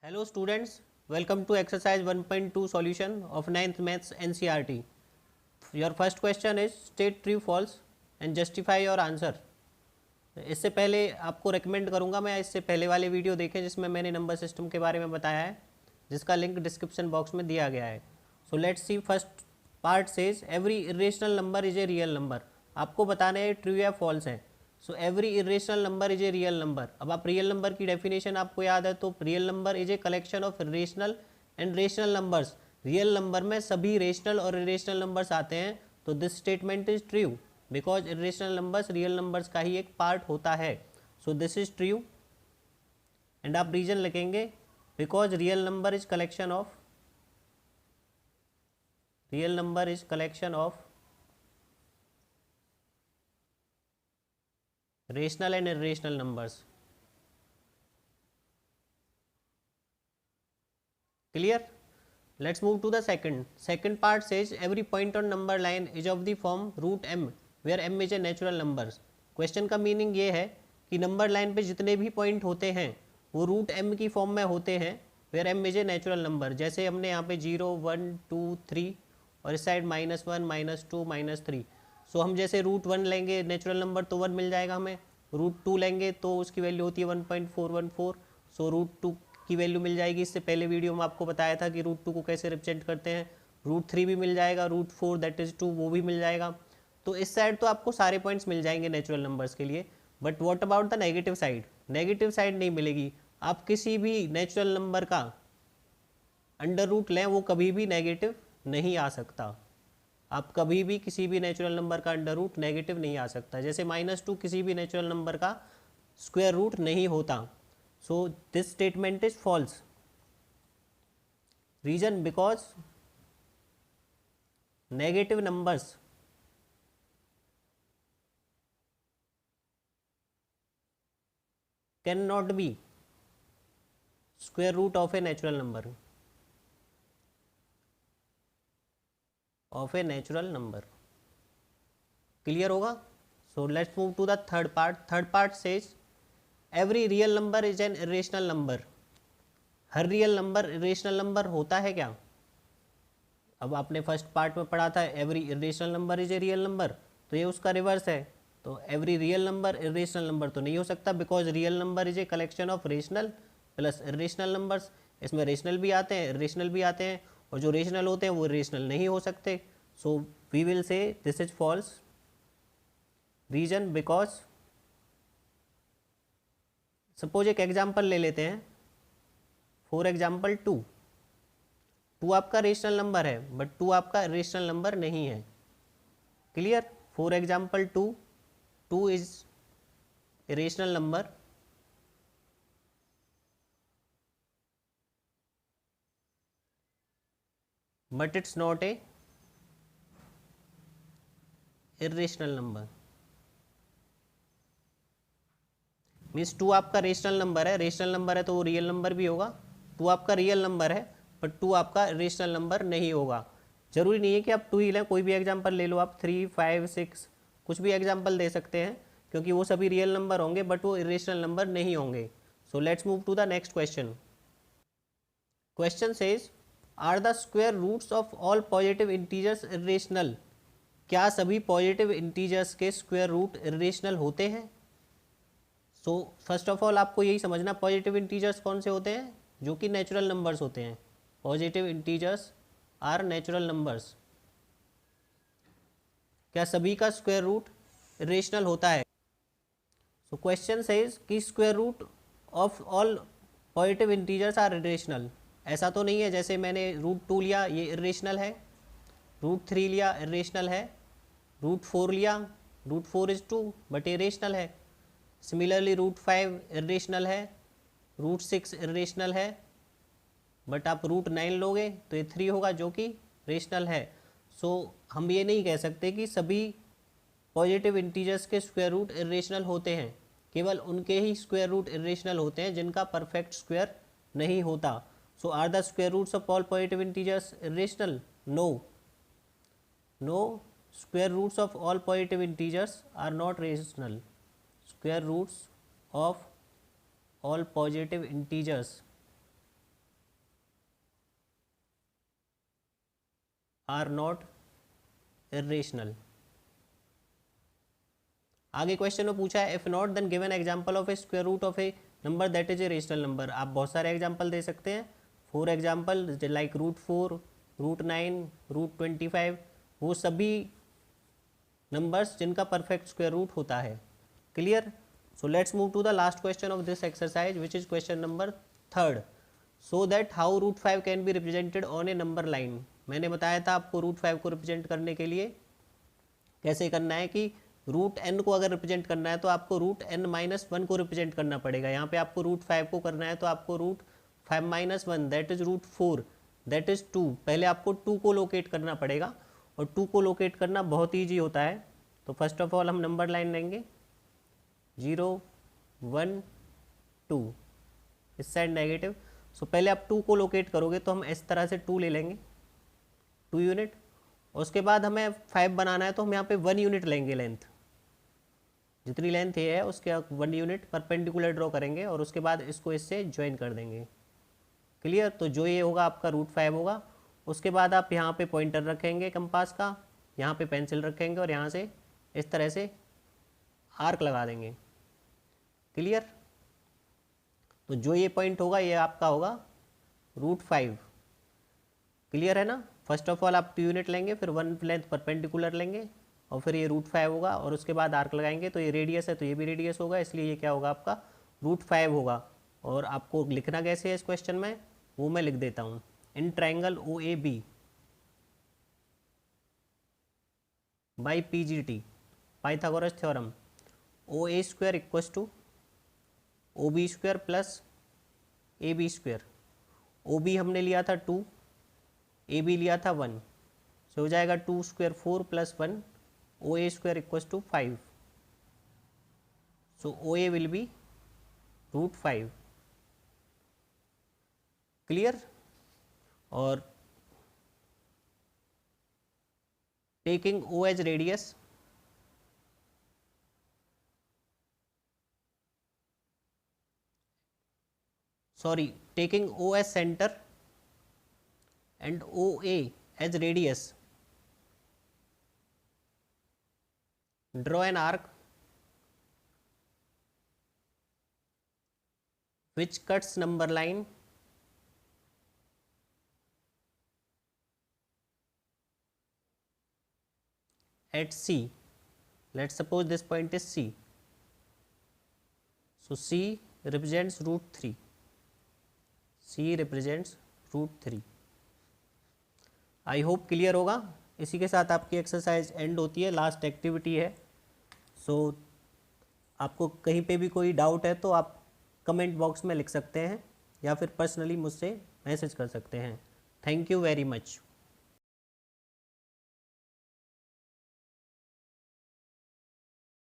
Hello students, welcome to exercise 1.2 solution of 9th maths NCERT. Your first question is state true false and justify your answer. इससे पहले आपको recommend करूंगा मैं इससे पहले वाले वीडियो देखें जिसमें मैंने नंबर सिस्टम के बारे में बताया है, जिसका लिंक डिस्क्रिप्शन बॉक्स में दिया गया है. So let's see first part says every irrational number is a real number. आपको बताना है ट्रू या फॉल्स है. So every irrational number is a real number. अब आप रियल नंबर की डेफिनेशन आपको याद है, तो real number is a collection of rational and rational numbers. Real number में सभी रेशनल और इरेशनल नंबर्स आते हैं, तो this statement is true because irrational numbers real numbers का ही एक पार्ट होता है. So this is true and आप रीजन लिखेंगे because real number is collection of rational and irrational numbers. Clear? Let's move to the second part says every point on number line is of the form root m where m is a natural numbers. Question का meaning ये है कि number line पे जितने भी point होते हैं वो रूट m की फॉर्म में होते हैं where m is a natural number. जैसे हमने यहाँ पे 0 1 2 3 और इस साइड -1 -2 -3. सो हम जैसे रूट 1 लेंगे नेचुरल नंबर तो 1 मिल जाएगा हमें. रूट 2 लेंगे तो उसकी वैल्यू होती है 1.414. सो रूट 2 की वैल्यू मिल जाएगी. इससे पहले वीडियो में आपको बताया था कि रूट 2 को कैसे रिप्रेजेंट करते हैं. रूट 3 भी मिल जाएगा, रूट 4 दैट इज 2 वो भी मिल जाएगा. तो इस साइड तो आपको सारे पॉइंट्स मिल जाएंगे नेचुरल नंबर्स के लिए. But what about the negative side? Negative side नहीं मिलेगी. आप किसी भी नेचुरल नंबर का अंडर रूट लें वो कभी भी नेगेटिव नहीं आ सकता. आप कभी भी किसी भी नेचुरल नंबर का अंडर रूट नेगेटिव नहीं आ सकता. जैसे -2 किसी भी नेचुरल नंबर का स्क्वायर रूट नहीं होता. So this statement is false. Reason because negative numbers can not be square root of a natural number. Clear होगा? So let's move to the third part says every real number is an irrational number. हर real number irrational number होता है क्या? अब आपने first part में पढ़ा था every irrational number is a real number, तो ये उसका रिवर्स है. तो every real number irrational number तो नहीं हो सकता because real number is a collection of rational plus irrational numbers. इसमें रेशनल भी आते हैं, इरेशनल भी आते हैं, और जो रेशनल होते हैं वो रेशनल नहीं हो सकते. So we will say this is false. Reason because suppose एक एग्जाम्पल ले लेते हैं. फॉर एग्जाम्पल 2 आपका रेशनल नंबर है बट 2 आपका रेशनल नंबर नहीं है. Clear? For example 2 is rational number but it's not a irrational number. Means 2 आपका रेशनल नंबर है. रेशनल नंबर है तो वो रियल नंबर भी होगा. 2 आपका रियल नंबर है बट 2 आपका रेशनल नंबर नहीं होगा. जरूरी नहीं है कि आप 2 ही लें, कोई भी एग्जांपल ले लो आप. 3 5 6 कुछ भी एग्जांपल दे सकते हैं क्योंकि वो सभी रियल नंबर होंगे बट वो इरेशनल नंबर नहीं होंगे. So let's move to the next question. Question says are the square roots of all positive integers irrational. क्या सभी पॉजिटिव इंटीजर्स के स्क्वायर रूट इरेशनल होते हैं? सो फर्स्ट ऑफ ऑल आपको यही समझना पॉजिटिव इंटीजर्स कौन से होते हैं, जो कि नेचुरल नंबर्स होते हैं. Positive integers are natural numbers. क्या सभी का स्क्वायर रूट इरेशनल होता है? सो क्वेश्चन सेज कि square root of all positive integers are irrational. ऐसा तो नहीं है जैसे मैंने रूट 2 लिया ये इरेशनल है, रूट 3 लिया इरेशनल है, रूट 4 लिया, रूट 4 इज 2 बट इरेशनल है. सिमिलरली रूट 5 इरेशनल है, रूट 6 इरेशनल है, बट आप रूट 9 लोगे तो ये 3 होगा जो कि रेशनल है. सो हम ये नहीं कह सकते कि सभी पॉजिटिव इंटीजर्स के स्क्वायर रूट इरेशनल होते हैं. केवल उनके ही स्क्वायर रूट इरेशनल होते हैं जिनका परफेक्ट स्क्वायर नहीं होता. So are the square roots of all positive integers irrational? No. Square roots of all positive integers are not rational. Square roots of all positive integers are not irrational. आगे question में पूछा है if not then give an example of a square root of a number that is a rational number. आप बहुत सारे example दे सकते हैं, 4 example like √4, √9, √25, वो सभी नंबर्स जिनका परफेक्ट स्क्वायर रूट होता है। Clear? So let's move to the last question of this exercise which is question number 3rd। So that how √5 can be represented on a number line. मैंने बताया था आपको √5 को रिप्रेजेंट करने के लिए कैसे करना है कि √n को अगर रिप्रेजेंट करना है तो आपको √n-1 को रिप्रेजेंट करना पड़ेगा। यहाँ पे आपको √5 को करना है तो आपको √5-1 दैट इज √4 दैट इज 2। पहले आपको 2 को लोकेट करना पड़ेगा और 2 को लोकेट करना बहुत ईजी होता है। तो फर्स्ट ऑफ ऑल हम नंबर लाइन लेंगे 0, 1, 2, इस साइड नेगेटिव। सो पहले आप 2 को लोकेट करोगे तो हम इस तरह से 2 ले लेंगे, 2 यूनिट। उसके बाद हमें 5 बनाना है तो हम यहाँ पे 1 यूनिट लेंगे, लेंथ जितनी लेंथ ये है उसके 1 यूनिट परपेंडिकुलर ड्रॉ करेंगे और उसके बाद इसको इससे ज्वाइन कर देंगे। क्लियर? तो जो ये होगा आपका √5 होगा। उसके बाद आप यहाँ पे पॉइंटर रखेंगे कंपास का, यहाँ पे पेंसिल रखेंगे और यहाँ से इस तरह से आर्क लगा देंगे। क्लियर? तो जो ये पॉइंट होगा ये आपका होगा √5। क्लियर है ना? फर्स्ट ऑफ ऑल आप 2 यूनिट लेंगे, फिर 1 लेंथ परपेंडिकुलर लेंगे और फिर ये √5 होगा और उसके बाद आर्क लगाएंगे। तो ये रेडियस है तो ये भी रेडियस होगा, इसलिए ये क्या होगा आपका √5 होगा। और आपको लिखना कैसे है इस क्वेश्चन में वो मैं लिख देता हूँ। In triangle OAB by PGT Pythagoras theorem OA² equals to OB² plus AB²। OB हमने लिया था 2, AB लिया था 1, सो हो जाएगा 2² 4 plus 1 OA² equals to 5। So OA will be √5। Clear? और taking O as radius, sorry taking O as center and OA as radius, draw an arc which cuts number line at C. Let's suppose this point is C. So C represents √3. C represents √3। I hope clear होगा। इसी के साथ आपकी exercise and होती है, last activity है। सो आपको कहीं पे भी कोई डाउट है तो आप कमेंट बॉक्स में लिख सकते हैं या फिर पर्सनली मुझसे मैसेज कर सकते हैं। Thank you very much.